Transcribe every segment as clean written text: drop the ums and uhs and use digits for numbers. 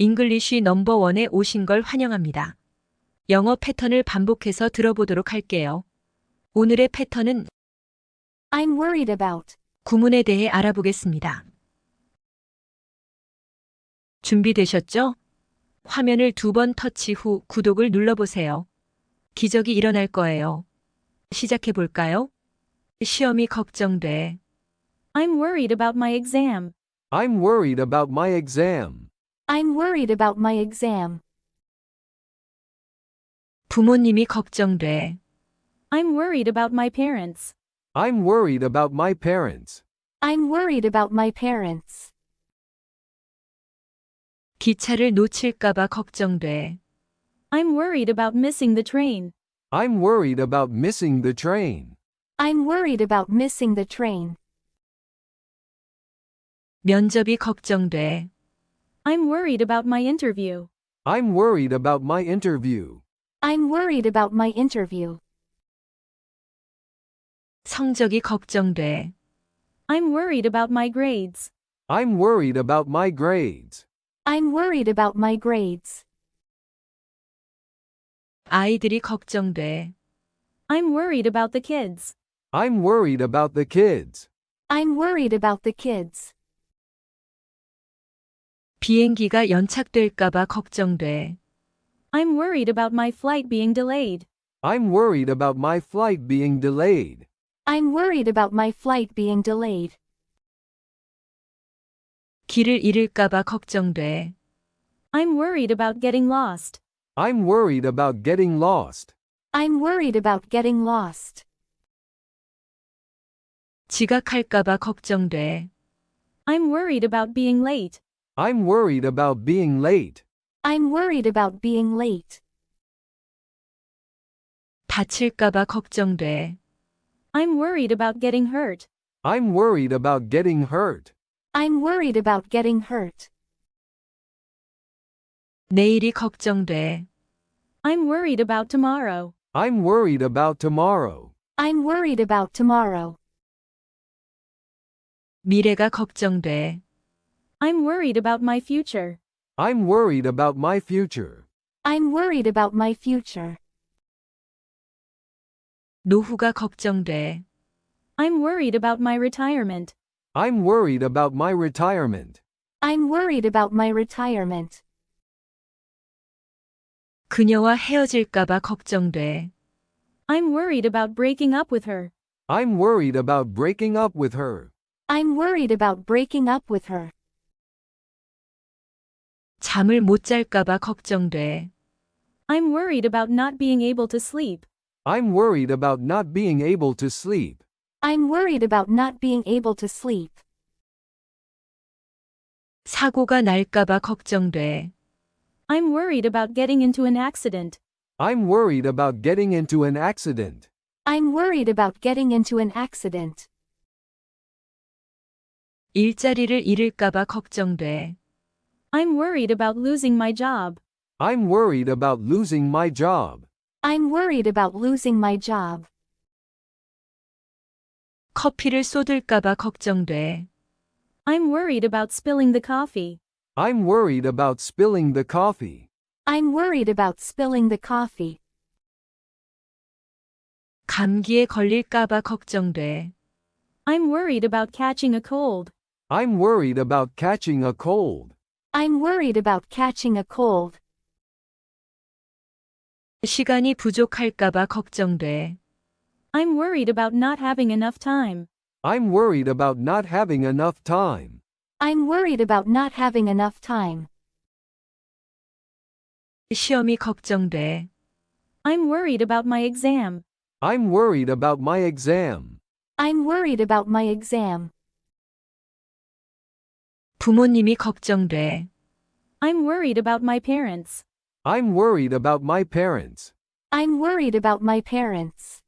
잉글리쉬 넘버원에 오신 걸 환영합니다. 영어 패턴을 반복해서 들어보도록 할게요. 오늘의 패턴은 I'm worried about. 구문에 대해 알아보겠습니다. 준비되셨죠? 화면을 2번 터치 후 구독을 눌러보세요. 기적이 일어날 거예요. 시작해 볼까요? 시험이 걱정돼. I'm worried about my exam. I'm worried about my exam. I'm worried about my exam. 부모님이 걱정돼. I'm worried about my parents. I'm worried about my parents. I'm worried about my parents. 기차를 놓칠까봐 걱정돼. I'm worried about missing the train. I'm worried about missing the train. I'm worried about missing the train. 면접이 걱정돼. I'm worried about my interview. I'm worried about my interview. I'm worried about my interview. 성적이 걱정돼. I'm worried about my grades. I'm worried about my grades. I'm worried about my grades. 아이들이 걱정돼. I'm worried about the kids. I'm worried about the kids. I'm worried about the kids. 비행기가 연착될까봐 걱정돼. I'm worried about my flight being delayed. I'm worried about my flight being delayed. I'm worried about my flight being delayed. 길을 잃을까봐 걱정돼. I'm worried about getting lost. I'm worried about getting lost. I'm worried about getting lost. 지각할까봐 걱정돼. I'm worried about being late. I'm worried about being late. I'm worried about being late. 다칠까봐 걱정돼. I'm worried about getting hurt. I'm worried about getting hurt. I'm worried about getting hurt. 내일이 걱정돼. I'm worried about tomorrow. I'm worried about tomorrow. I'm worried about tomorrow. 미래가 걱정돼. I'm worried about my future. I'm worried about my future. I'm worried about my future. 노후가 걱정돼. I'm worried about my retirement. I'm worried about my retirement. I'm worried about my retirement. 그녀와 헤어질까봐 걱정돼. I'm worried about breaking up with her. I'm worried about breaking up with her. I'm worried about breaking up with her. 잠을 못 잘까봐 걱정돼. I'm worried about not being able to sleep. I'm worried about not being able to sleep. I'm worried about not being able to sleep. 사고가 날까봐 걱정돼. I'm worried about getting into an accident. I'm worried about getting into an accident. I'm worried about getting into an accident. 일자리를 잃을까봐 걱정돼. I'm worried about losing my job. I'm worried about losing my job. I'm worried about losing my job. 커피를 쏟을까봐 걱정돼. I'm worried about spilling the coffee. I'm worried about spilling the coffee. I'm worried about spilling the coffee. 감기에 걸릴까봐 걱정돼. I'm worried about catching a cold. I'm worried about catching a cold. I'm worried about catching a cold. 시간이 부족할까봐 걱정돼. I'm worried about not having enough time. I'm worried about not having enough time. I'm worried about not having enough time. 시험이 걱정돼. I'm worried about my exam. I'm worried about my exam. I'm worried about my exam. 부모님이 걱정돼. I'm worried about my parents. I'm worried about my parents. I'm worried about my parents.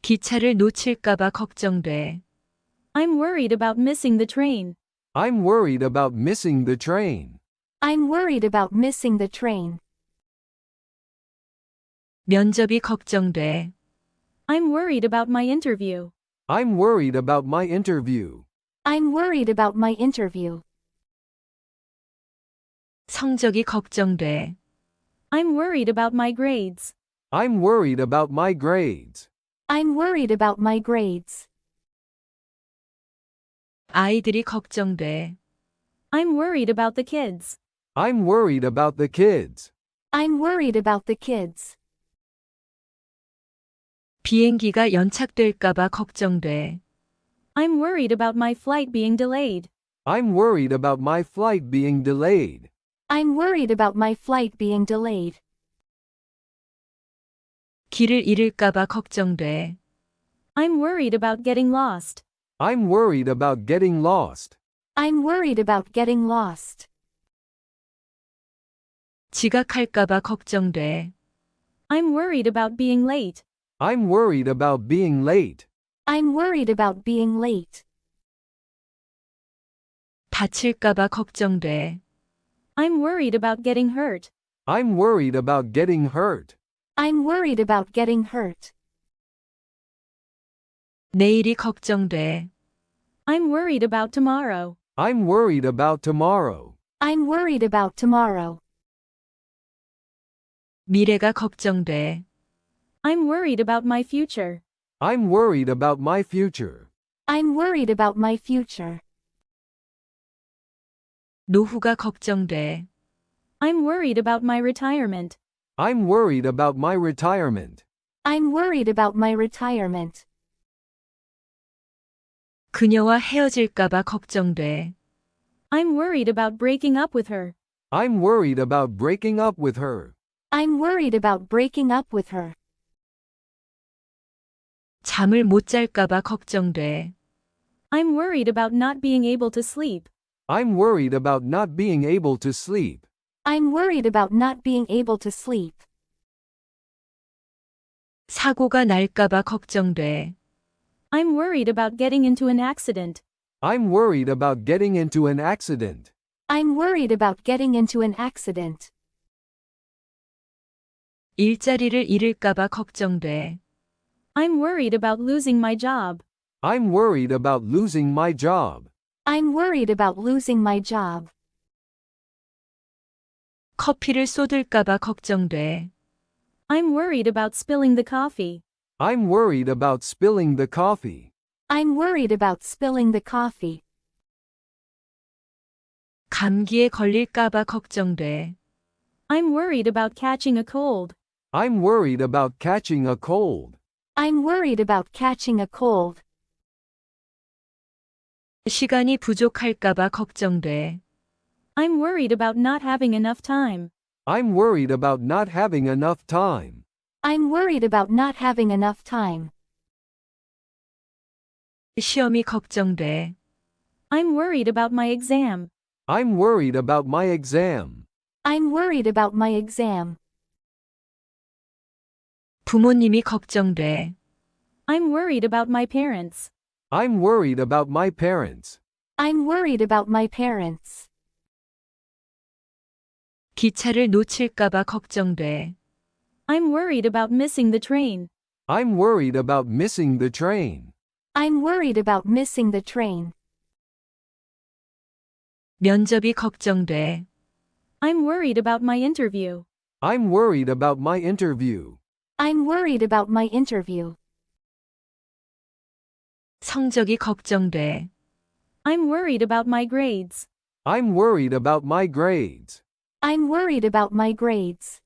기차를 놓칠까봐 걱정돼. I'm worried about missing the train. I'm worried about missing the train. I'm worried about missing the train. 면접이 걱정돼. I'm worried about my interview. I'm worried about my interview. I'm worried about my interview. 성적이 걱정돼. I'm worried about my grades. I'm worried about my grades. I'm worried about my grades. 아이들이 걱정돼. I'm worried about the kids. I'm worried about the kids. I'm worried about the kids. 비행기가 연착될까봐 걱정돼. I'm worried about my flight being delayed. I'm worried about my flight being delayed. I'm worried about my flight being delayed. 길을 잃을까봐 걱정돼. I'm worried about getting lost. I'm worried about getting lost. I'm worried about getting lost. 지각할까봐 걱정돼. I'm worried about being late. I'm worried about being late. I'm worried about being late. 다칠까봐 걱정돼. I'm worried about getting hurt. I'm worried about getting hurt. I'm worried about getting hurt. 내일이 걱정돼. I'm worried about tomorrow. I'm worried about tomorrow. I'm worried about tomorrow. 미래가 걱정돼. I'm worried about my future. I'm worried about my future. I'm worried about my future. 노후가 걱정돼. I'm worried about my retirement. I'm worried about my retirement. I'm worried about my retirement. 그녀와 헤어질까봐 걱정돼. I'm worried about breaking up with her. I'm worried about breaking up with her. I'm worried about breaking up with her. 잠을 못 잘까봐 걱정돼. I'm worried about not being able to sleep. I'm worried about not being able to sleep. I'm worried about not being able to sleep. 사고가 날까봐 걱정돼. I'm worried about getting into an accident. I'm worried about getting into an accident. I'm worried about getting into an accident. 일자리를 잃을까봐 걱정돼. I'm worried about losing my job. I'm worried about losing my job. I'm worried about losing my job. 커피를 쏟을까봐 걱정돼. I'm worried about spilling the coffee. I'm worried about spilling the coffee. I'm worried about spilling the coffee. 감기에 걸릴까봐 걱정돼. I'm worried about catching a cold. I'm worried about catching a cold. I'm worried about catching a cold. 시간이 부족할까봐 걱정돼. I'm worried about not having enough time. I'm worried about not having enough time. I'm worried about not having enough time. 시험이 걱정돼. I'm worried about my exam. I'm worried about my exam. I'm worried about my exam. 부모님이 걱정돼. I'm worried about my parents. I'm worried about my parents. I'm worried about my parents. 기차를 놓칠까봐 걱정돼. I'm worried about missing the train. I'm worried about missing the train. I'm worried about missing the train. 면접이 걱정돼. I'm worried about my interview. I'm worried about my interview. I'm worried about my interview. 성적이 걱정돼. I'm worried about my grades. I'm worried about my grades. I'm worried about my grades.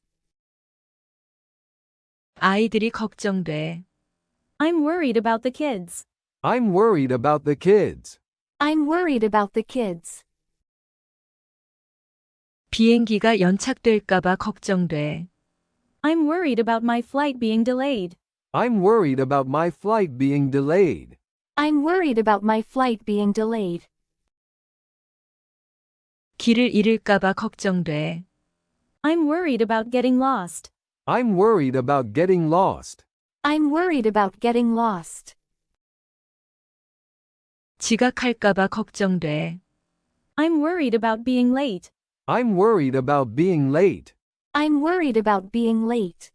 아이들이 걱정돼. I'm worried about the kids. I'm worried about the kids. I'm worried about the kids. 비행기가 연착될까봐 걱정돼. I'm worried about my flight being delayed. I'm worried about my flight being delayed. I'm worried about my flight being delayed. 길을 잃을까봐 걱정돼. I'm worried about getting lost. I'm worried about getting lost. I'm worried about getting lost. 지각할까봐 걱정돼. I'm worried about being late. I'm worried about being late. I'm worried about being late.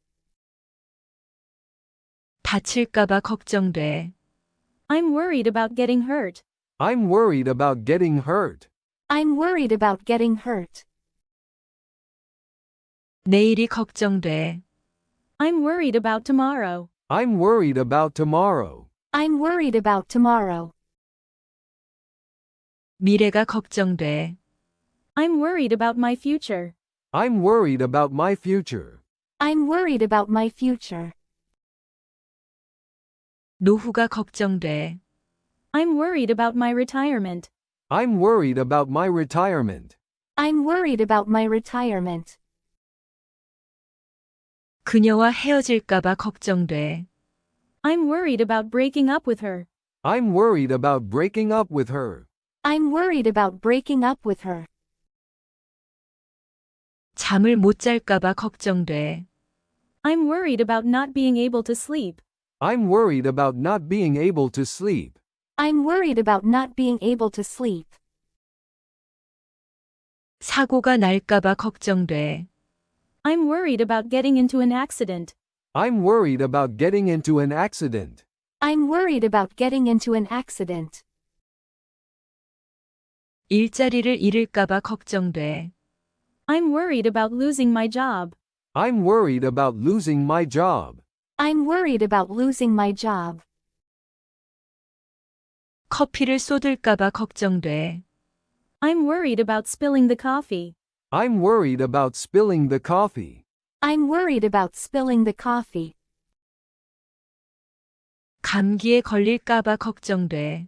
다칠까봐 걱정돼. I'm worried about getting hurt. I'm worried about getting hurt. I'm worried about getting hurt. 내일이 걱정돼. I'm worried about tomorrow. I'm worried about tomorrow. I'm worried about tomorrow. 미래가 걱정돼. I'm worried about my future. I'm worried about my future. I'm worried about my future. 노후가 걱정돼. I'm worried about my retirement. I'm worried about my retirement. I'm worried about my retirement. 그녀와 헤어질까봐 걱정돼. I'm worried about breaking up with her. I'm worried about breaking up with her. I'm worried about breaking up with her. 잠을 못 잘까봐 걱정돼. I'm worried about not being able to sleep. I'm worried about not being able to sleep. I'm worried about not being able to sleep. 사고가 날까봐 걱정돼. I'm worried about getting into an accident. I'm worried about getting into an accident. I'm worried about getting into an accident. 일자리를 잃을까봐 걱정돼. I'm worried about losing my job. I'm worried about losing my job. I'm worried about losing my job. 커피를 쏟을까봐 걱정돼. I'm worried about spilling the coffee. I'm worried about spilling the coffee. I'm worried about spilling the coffee. 감기에 걸릴까봐 걱정돼.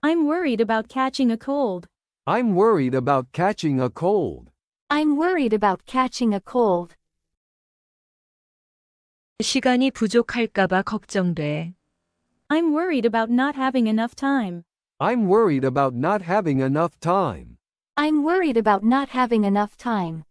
I'm worried about catching a cold. I'm worried about catching a cold. I'm worried about catching a cold. 시간이 부족할까봐 걱정돼. I'm worried about not having enough time. I'm worried about not having enough time. I'm worried about not having enough time.